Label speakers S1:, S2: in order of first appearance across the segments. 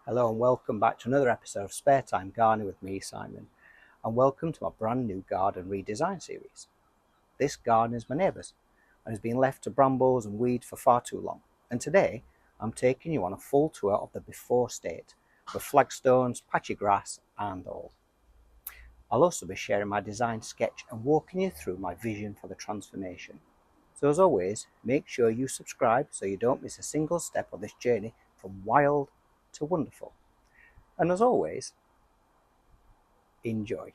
S1: Hello and welcome back to another episode of Spare Time Gardening with me, Simon, and welcome to my brand new garden redesign series. This garden is my neighbour's and has been left to brambles and weeds for far too long, and today I'm taking you on a full tour of the before state with flagstones, patchy grass and all. I'll also be sharing my design sketch and walking you through my vision for the transformation. So as always, make sure you subscribe so you don't miss a single step of this journey from wild to wonderful. And as always, enjoy.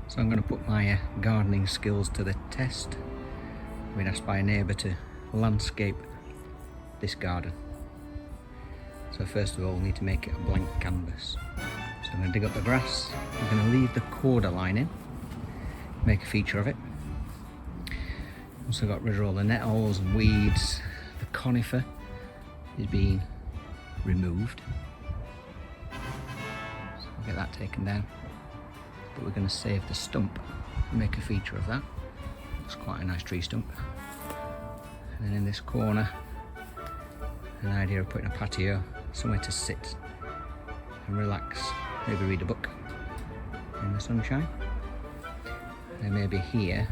S1: So I'm going to put my gardening skills to the test. I've been asked by a neighbour to landscape this garden. So first of all, we need to make it a blank canvas. So I'm going to dig up the grass. I'm going to leave the corder line in, make a feature of it. Also got rid of all the nettles and weeds. The conifer is being removed. So I'll get that taken down. But we're going to save the stump and make a feature of that. It's quite a nice tree stump. And then in this corner, an idea of putting a patio, somewhere to sit and relax, maybe read a book in the sunshine. And maybe here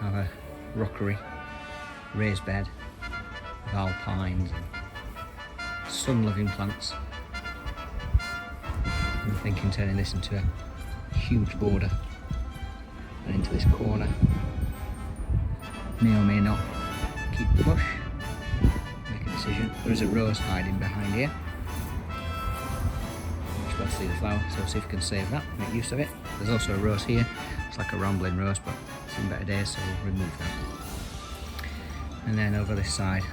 S1: have a rockery, raised bed with alpines and sun-loving plants. I'm thinking turning this into a huge border and into this corner. May or may not keep the bush. Make a decision. There is a rose hiding behind here. Just want to see the flower, so see if we can save that, make use of it. There's also a rose here. It's like a rambling rose, but it's in better days, so we'll remove that. And then over this side,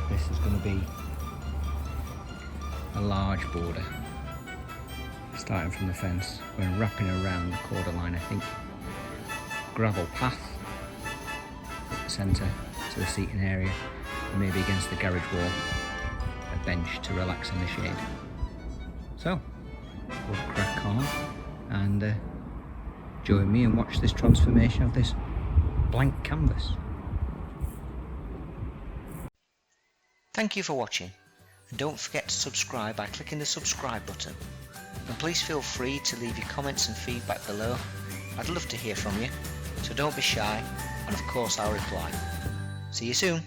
S1: this is going to be a large border. Starting from the fence, going wrapping around the corner line, I think. Gravel path at the centre to the seating area, and maybe against the garage wall, a bench to relax in the shade. So, we'll crack on and join me and watch this transformation of this blank canvas. Thank you for watching, and don't forget to subscribe by clicking the subscribe button. And please feel free to leave your comments and feedback below. I'd love to hear from you, so don't be shy, and of course I'll reply. See you soon.